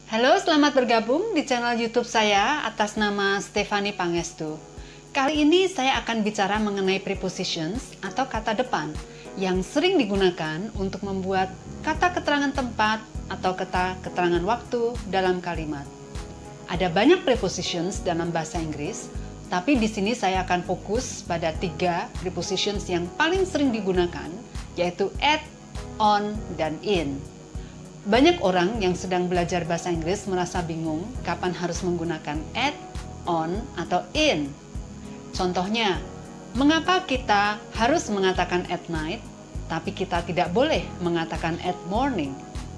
Halo, selamat bergabung di channel YouTube saya atas nama Stefani Pangestu. Kali ini saya akan bicara mengenai prepositions atau kata depan yang sering digunakan untuk membuat kata keterangan tempat atau kata keterangan waktu dalam kalimat. Ada banyak prepositions dalam bahasa Inggris, tapi di sini saya akan fokus pada 3 prepositions yang paling sering digunakan, yaitu at, on, dan in. Banyak orang yang sedang belajar bahasa Inggris merasa bingung kapan harus menggunakan at, on, atau in. Contohnya, mengapa kita harus mengatakan at night, tapi kita tidak boleh mengatakan at morning,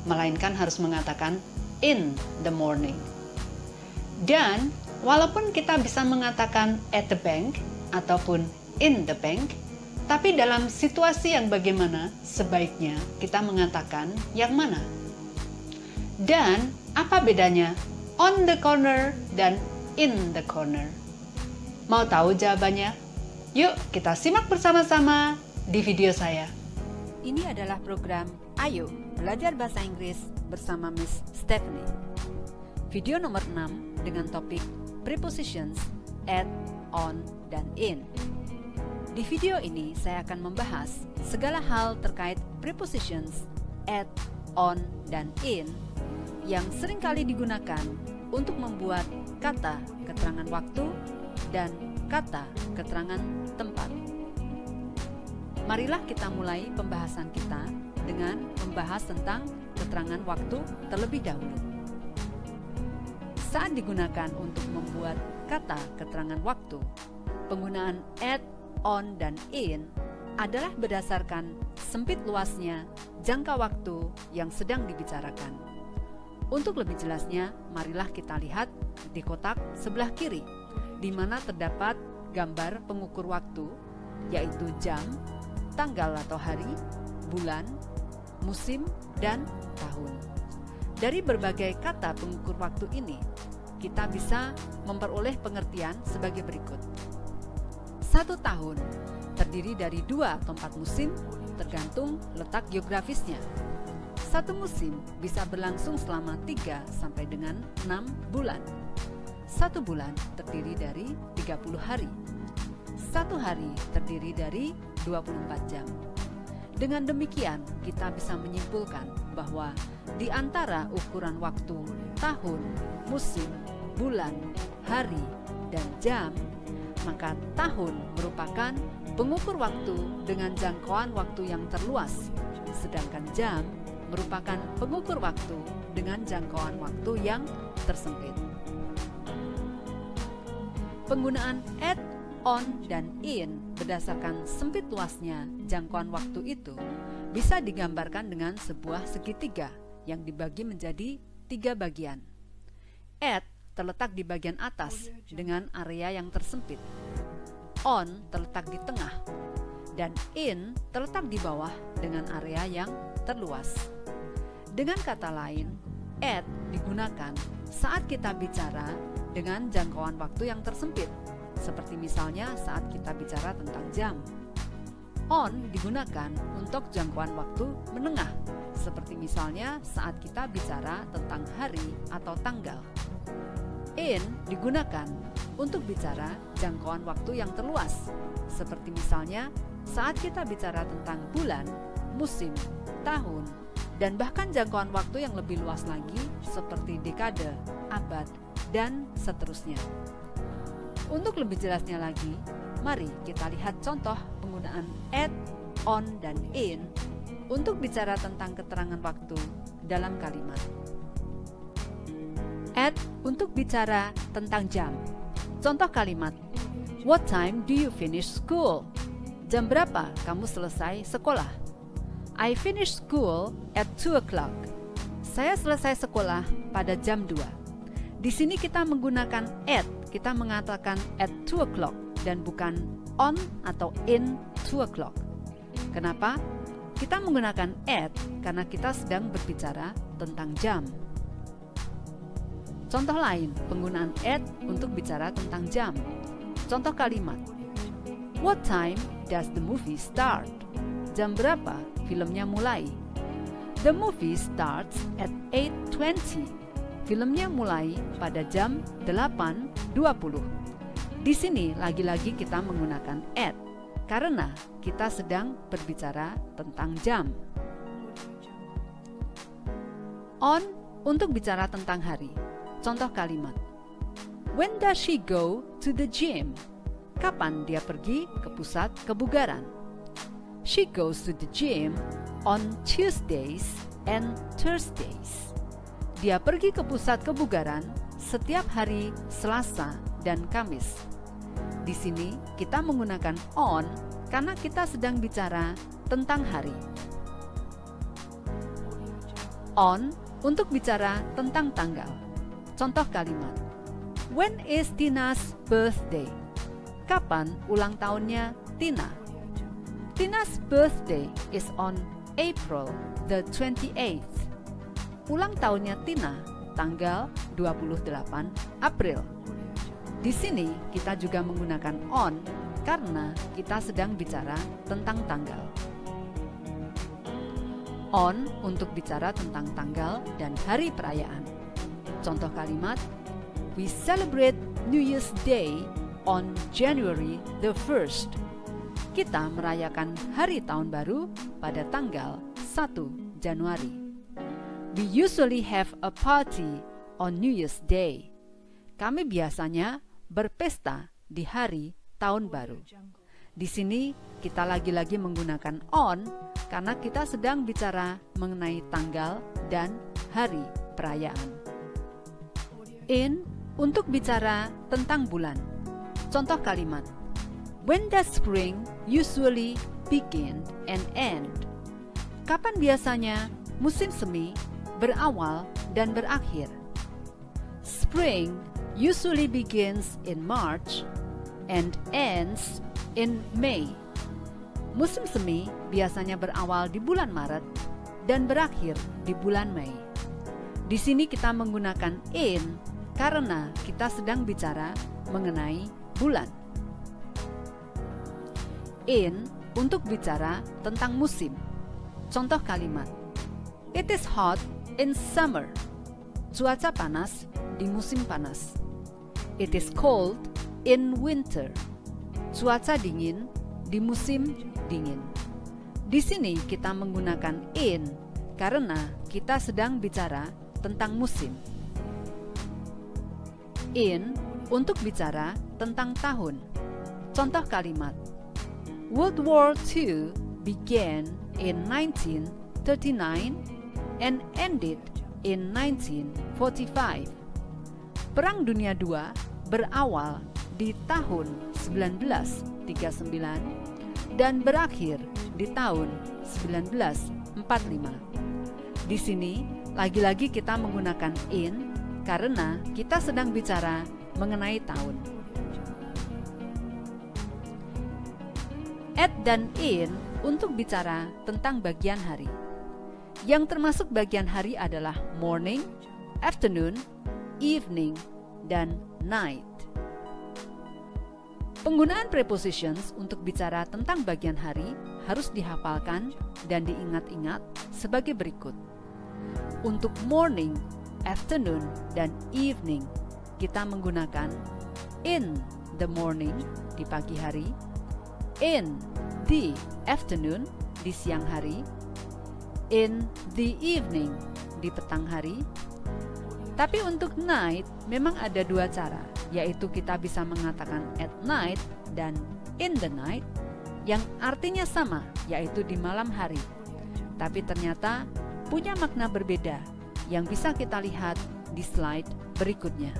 melainkan harus mengatakan in the morning. Dan walaupun kita bisa mengatakan at the bank ataupun in the bank, tapi dalam situasi yang bagaimana sebaiknya kita mengatakan yang mana? Dan apa bedanya on the corner dan in the corner? Mau tahu jawabannya? Yuk kita simak bersama-sama di video saya. Ini adalah program Ayo Belajar Bahasa Inggris bersama Miss Stephanie. Video nomor 6 dengan topik Prepositions, at, on, dan in. Di video ini saya akan membahas segala hal terkait prepositions, at, on, dan in yang seringkali digunakan untuk membuat kata keterangan waktu dan kata keterangan tempat. Marilah kita mulai pembahasan kita dengan membahas tentang keterangan waktu terlebih dahulu. Saat digunakan untuk membuat kata keterangan waktu, penggunaan at, on, dan in adalah berdasarkan sempit luasnya jangka waktu yang sedang dibicarakan. Untuk lebih jelasnya, marilah kita lihat di kotak sebelah kiri, di mana terdapat gambar pengukur waktu, yaitu jam, tanggal atau hari, bulan, musim, dan tahun. Dari berbagai kata pengukur waktu ini, kita bisa memperoleh pengertian sebagai berikut. 1 tahun terdiri dari 2 atau 4 musim, tergantung letak geografisnya. 1 musim bisa berlangsung selama 3 sampai dengan 6 bulan. 1 bulan terdiri dari 30 hari. 1 hari terdiri dari 24 jam. Dengan demikian, kita bisa menyimpulkan bahwa di antara ukuran waktu tahun, musim, bulan, hari, dan jam, maka tahun merupakan pengukur waktu dengan jangkauan waktu yang terluas, sedangkan jam merupakan pengukur waktu dengan jangkauan waktu yang tersempit. Penggunaan at, on, dan in berdasarkan sempit luasnya jangkauan waktu itu bisa digambarkan dengan sebuah segitiga yang dibagi menjadi 3 bagian. At terletak di bagian atas dengan area yang tersempit. On terletak di tengah. Dan in terletak di bawah dengan area yang terluas. Dengan kata lain, at digunakan saat kita bicara dengan jangkauan waktu yang tersempit, seperti misalnya saat kita bicara tentang jam. On digunakan untuk jangkauan waktu menengah, seperti misalnya saat kita bicara tentang hari atau tanggal. In digunakan untuk bicara jangkauan waktu yang terluas, seperti misalnya saat kita bicara tentang bulan, musim, tahun, dan bahkan jangkauan waktu yang lebih luas lagi seperti dekade, abad, dan seterusnya. Untuk lebih jelasnya lagi, mari kita lihat contoh penggunaan at, on, dan in untuk bicara tentang keterangan waktu dalam kalimat. At untuk bicara tentang jam. Contoh kalimat, what time do you finish school? Jam berapa kamu selesai sekolah? I finished school at 2 o'clock. Saya selesai sekolah pada jam 2. Di sini kita menggunakan at, kita mengatakan at 2 o'clock dan bukan on atau in 2 o'clock. Kenapa? Kita menggunakan at karena kita sedang berbicara tentang jam. Contoh lain, penggunaan at untuk bicara tentang jam. Contoh kalimat, what time does the movie start? Jam berapa filmnya mulai? The movie starts at 8:20. Filmnya mulai pada jam 8.20. Di sini lagi-lagi kita menggunakan at karena kita sedang berbicara tentang jam. On untuk bicara tentang hari. Contoh kalimat. When does she go to the gym? Kapan dia pergi ke pusat kebugaran? She goes to the gym on Tuesdays and Thursdays. Dia pergi ke pusat kebugaran setiap hari Selasa dan Kamis. Di sini kita menggunakan on karena kita sedang bicara tentang hari. On untuk bicara tentang tanggal. Contoh kalimat. When is Tina's birthday? Kapan ulang tahunnya Tina? Tina's birthday is on April the 28th. Ulang tahunnya Tina tanggal 28 April. Di sini kita juga menggunakan on karena kita sedang bicara tentang tanggal. On untuk bicara tentang tanggal dan hari perayaan. Contoh kalimat, we celebrate New Year's Day on January the 1st. Kita merayakan hari tahun baru pada tanggal 1 Januari. We usually have a party on New Year's Day. Kami biasanya berpesta di hari tahun baru. Di sini kita lagi-lagi menggunakan on karena kita sedang bicara mengenai tanggal dan hari perayaan. In untuk bicara tentang bulan. Contoh kalimat. When does spring usually begin and end? Kapan biasanya musim semi berawal dan berakhir? Spring usually begins in March and ends in May. Musim semi biasanya berawal di bulan Maret dan berakhir di bulan Mei. Di sini kita menggunakan in karena kita sedang bicara mengenai bulan. In untuk bicara tentang musim. Contoh kalimat. It is hot in summer. Cuaca panas di musim panas. It is cold in winter. Cuaca dingin di musim dingin. Di sini kita menggunakan in karena kita sedang bicara tentang musim. In untuk bicara tentang tahun. Contoh kalimat. World War II began in 1939 and ended in 1945. Perang Dunia II berawal di tahun 1939 dan berakhir di tahun 1945. Di sini lagi-lagi kita menggunakan in karena kita sedang bicara mengenai tahun. At dan in untuk bicara tentang bagian hari. Yang termasuk bagian hari adalah morning, afternoon, evening, dan night. Penggunaan prepositions untuk bicara tentang bagian hari harus dihafalkan dan diingat-ingat sebagai berikut. Untuk morning, afternoon, dan evening, kita menggunakan in the morning di pagi hari, in the afternoon di siang hari, in the evening di petang hari. Tapi untuk night memang ada dua cara, yaitu kita bisa mengatakan at night dan in the night, yang artinya sama, yaitu di malam hari. Tapi ternyata punya makna berbeda yang bisa kita lihat di slide berikutnya.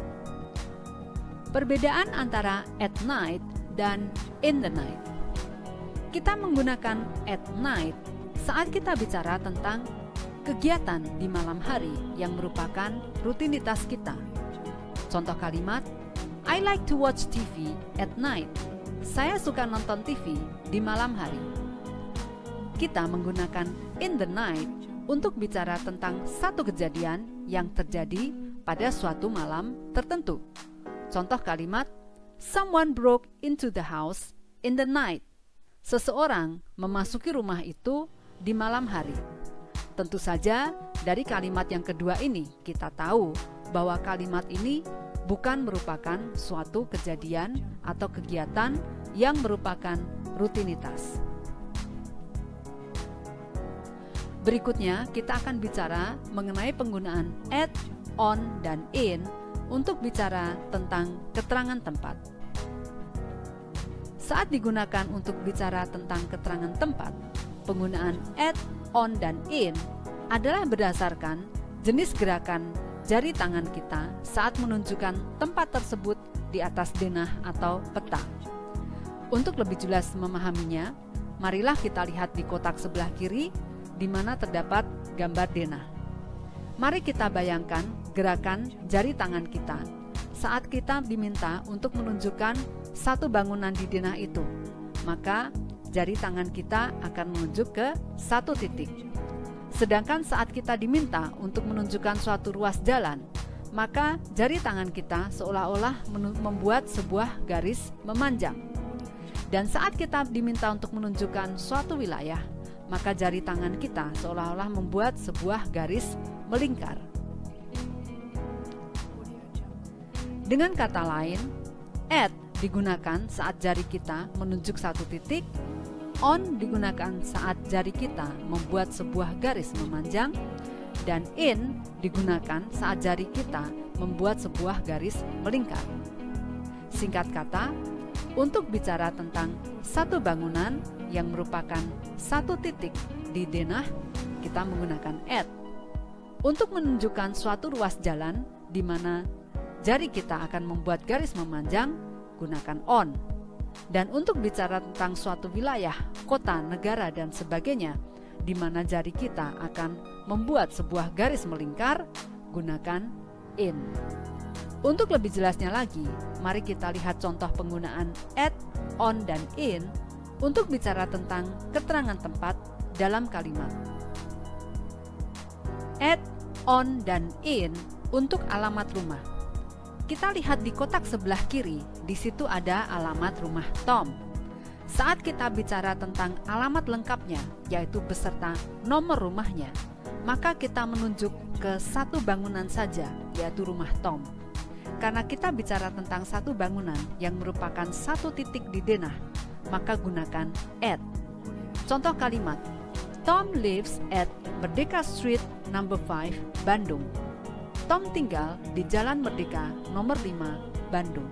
Perbedaan antara at night dan in the night. Kita menggunakan at night saat kita bicara tentang kegiatan di malam hari yang merupakan rutinitas kita. Contoh kalimat, I like to watch TV at night. Saya suka nonton TV di malam hari. Kita menggunakan in the night untuk bicara tentang satu kejadian yang terjadi pada suatu malam tertentu. Contoh kalimat, someone broke into the house in the night. Seseorang memasuki rumah itu di malam hari. Tentu saja dari kalimat yang kedua ini kita tahu bahwa kalimat ini bukan merupakan suatu kejadian atau kegiatan yang merupakan rutinitas. Berikutnya, kita akan bicara mengenai penggunaan at, on, dan in untuk bicara tentang keterangan tempat. Saat digunakan untuk bicara tentang keterangan tempat, penggunaan at, on, dan in adalah berdasarkan jenis gerakan jari tangan kita saat menunjukkan tempat tersebut di atas denah atau peta. Untuk lebih jelas memahaminya, marilah kita lihat di kotak sebelah kiri di mana terdapat gambar denah. Mari kita bayangkan gerakan jari tangan kita saat kita diminta untuk menunjukkan satu bangunan di denah itu. Maka jari tangan kita akan menunjuk ke satu titik. Sedangkan saat kita diminta untuk menunjukkan suatu ruas jalan, maka jari tangan kita seolah-olah membuat sebuah garis memanjang. Dan saat kita diminta untuk menunjukkan suatu wilayah, maka jari tangan kita seolah-olah membuat sebuah garis melingkar. Dengan kata lain, at digunakan saat jari kita menunjuk satu titik, on digunakan saat jari kita membuat sebuah garis memanjang, dan in digunakan saat jari kita membuat sebuah garis melingkar. Singkat kata, untuk bicara tentang satu bangunan yang merupakan satu titik di denah, kita menggunakan at. Untuk menunjukkan suatu ruas jalan di mana jari kita akan membuat garis memanjang, gunakan on. Dan untuk bicara tentang suatu wilayah, kota, negara, dan sebagainya, di mana jari kita akan membuat sebuah garis melingkar, gunakan in. Untuk lebih jelasnya lagi, mari kita lihat contoh penggunaan at, on, dan in untuk bicara tentang keterangan tempat dalam kalimat. At, on, dan in untuk alamat rumah. Kita lihat di kotak sebelah kiri, di situ ada alamat rumah Tom. Saat kita bicara tentang alamat lengkapnya, yaitu beserta nomor rumahnya, maka kita menunjuk ke satu bangunan saja, yaitu rumah Tom. Karena kita bicara tentang satu bangunan yang merupakan satu titik di denah, maka gunakan at. Contoh kalimat, Tom lives at Merdeka Street number 5, Bandung. Tom tinggal di Jalan Merdeka nomor 5, Bandung.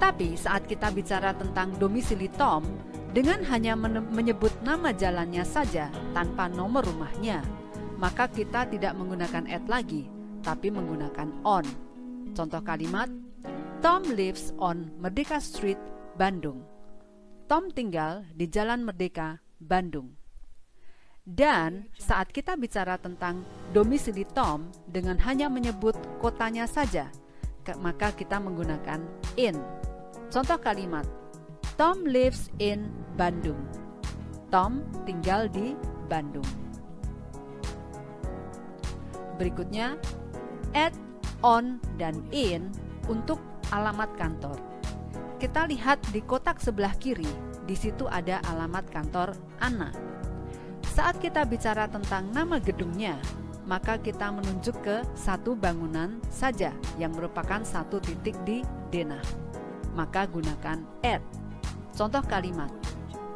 Tapi saat kita bicara tentang domisili Tom, dengan hanya menyebut nama jalannya saja tanpa nomor rumahnya, maka kita tidak menggunakan at lagi, tapi menggunakan on. Contoh kalimat, Tom lives on Merdeka Street, Bandung. Tom tinggal di Jalan Merdeka, Bandung. Dan saat kita bicara tentang domisili Tom dengan hanya menyebut kotanya saja, maka kita menggunakan in. Contoh kalimat, Tom lives in Bandung. Tom tinggal di Bandung. Berikutnya, at, on, dan in untuk alamat kantor. Kita lihat di kotak sebelah kiri, di situ ada alamat kantor Anna. Saat kita bicara tentang nama gedungnya, maka kita menunjuk ke satu bangunan saja yang merupakan satu titik di denah. Maka gunakan at. Contoh kalimat,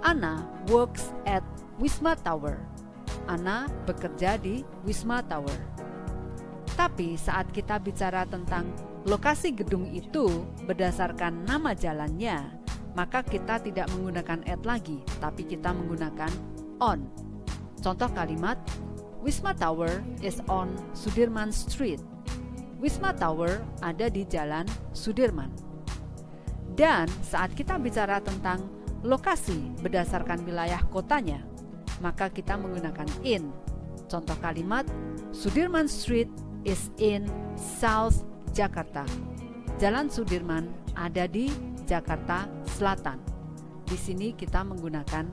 Anna works at Wisma Tower. Anna bekerja di Wisma Tower. Tapi saat kita bicara tentang lokasi gedung itu berdasarkan nama jalannya, maka kita tidak menggunakan at lagi, tapi kita menggunakan on. Contoh kalimat, Wisma Tower is on Sudirman Street. Wisma Tower ada di Jalan Sudirman. Dan saat kita bicara tentang lokasi berdasarkan wilayah kotanya, maka kita menggunakan in. Contoh kalimat, Sudirman Street is in South Jakarta. Jalan Sudirman ada di Jakarta Selatan. Di sini kita menggunakan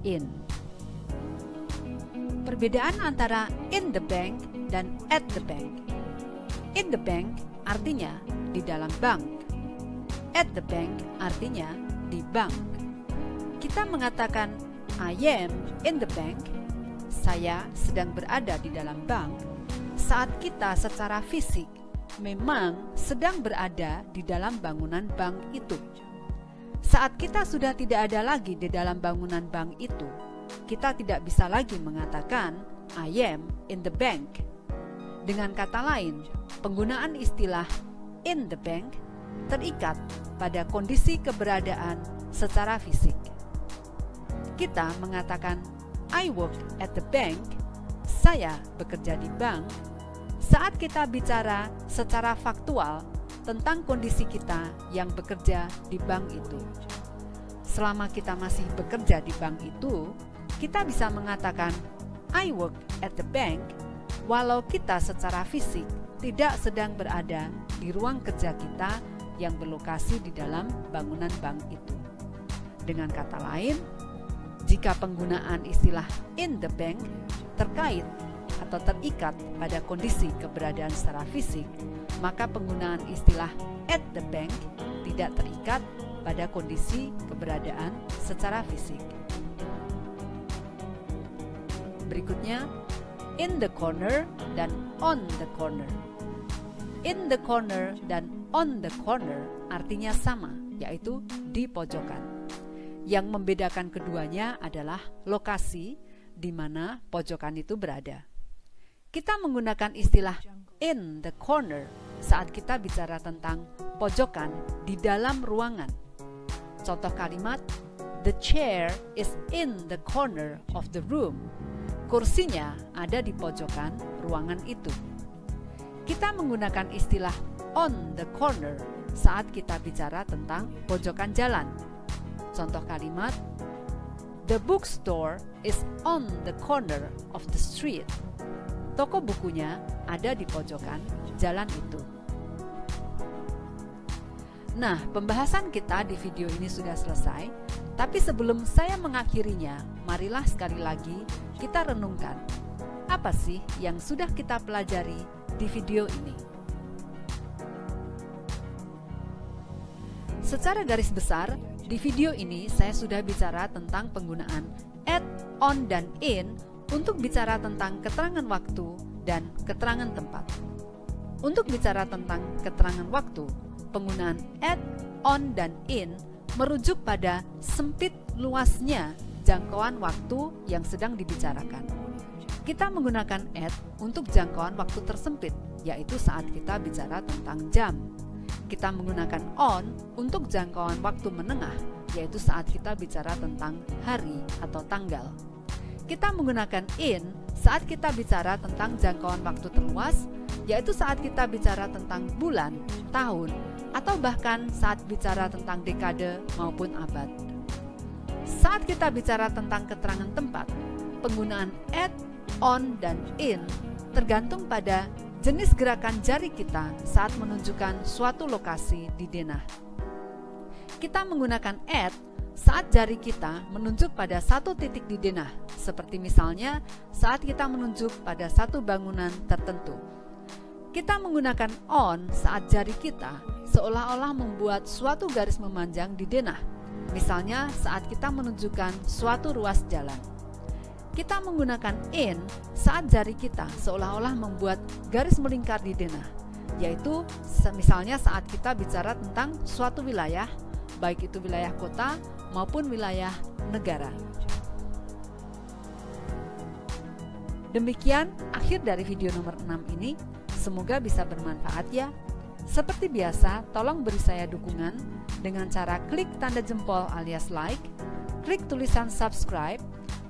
in. Perbedaan antara in the bank dan at the bank. In the bank artinya di dalam bank. At the bank artinya di bank. Kita mengatakan I am in the bank, saya sedang berada di dalam bank, saat kita secara fisik memang sedang berada di dalam bangunan bank itu. Saat kita sudah tidak ada lagi di dalam bangunan bank itu, kita tidak bisa lagi mengatakan I am in the bank. Dengan kata lain, penggunaan istilah in the bank terikat pada kondisi keberadaan secara fisik. Kita mengatakan I work at the bank, saya bekerja di bank, saat kita bicara secara faktual tentang kondisi kita yang bekerja di bank itu. Selama kita masih bekerja di bank itu, kita bisa mengatakan I work at the bank walau kita secara fisik tidak sedang berada di ruang kerja kita yang berlokasi di dalam bangunan bank itu. Dengan kata lain, jika penggunaan istilah in the bank terkait atau terikat pada kondisi keberadaan secara fisik, maka penggunaan istilah at the bank tidak terikat pada kondisi keberadaan secara fisik. Berikutnya, in the corner dan on the corner. In the corner dan on the corner artinya sama, yaitu di pojokan. Yang membedakan keduanya adalah lokasi di mana pojokan itu berada. Kita menggunakan istilah in the corner saat kita bicara tentang pojokan di dalam ruangan. Contoh kalimat, the chair is in the corner of the room. Kursinya ada di pojokan ruangan itu. Kita menggunakan istilah on the corner saat kita bicara tentang pojokan jalan. Contoh kalimat, the bookstore is on the corner of the street. Toko bukunya ada di pojokan jalan itu. Nah, pembahasan kita di video ini sudah selesai, tapi sebelum saya mengakhirinya, marilah sekali lagi kita renungkan, apa sih yang sudah kita pelajari di video ini. Secara garis besar, di video ini saya sudah bicara tentang penggunaan at, on, dan in untuk bicara tentang keterangan waktu dan keterangan tempat. Untuk bicara tentang keterangan waktu, penggunaan at, on, dan in merujuk pada sempit luasnya jangkauan waktu yang sedang dibicarakan. Kita menggunakan at untuk jangkauan waktu tersempit, yaitu saat kita bicara tentang jam. Kita menggunakan on untuk jangkauan waktu menengah, yaitu saat kita bicara tentang hari atau tanggal. Kita menggunakan in saat kita bicara tentang jangkauan waktu terluas, yaitu saat kita bicara tentang bulan, tahun, atau bahkan saat bicara tentang dekade maupun abad. Saat kita bicara tentang keterangan tempat, penggunaan at, on, dan in tergantung pada jenis gerakan jari kita saat menunjukkan suatu lokasi di denah. Kita menggunakan at saat jari kita menunjuk pada satu titik di denah, seperti misalnya saat kita menunjuk pada satu bangunan tertentu. Kita menggunakan on saat jari kita seolah-olah membuat suatu garis memanjang di denah, misalnya saat kita menunjukkan suatu ruas jalan. Kita menggunakan in saat jari kita seolah-olah membuat garis melingkar di denah, yaitu misalnya saat kita bicara tentang suatu wilayah, baik itu wilayah kota maupun wilayah negara. Demikian akhir dari video nomor 6 ini. Semoga bisa bermanfaat ya. Seperti biasa, tolong beri saya dukungan dengan cara klik tanda jempol alias like, klik tulisan subscribe,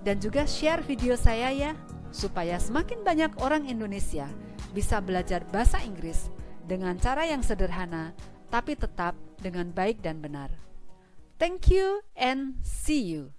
dan juga share video saya ya, supaya semakin banyak orang Indonesia bisa belajar bahasa Inggris dengan cara yang sederhana, tapi tetap dengan baik dan benar. Thank you and see you.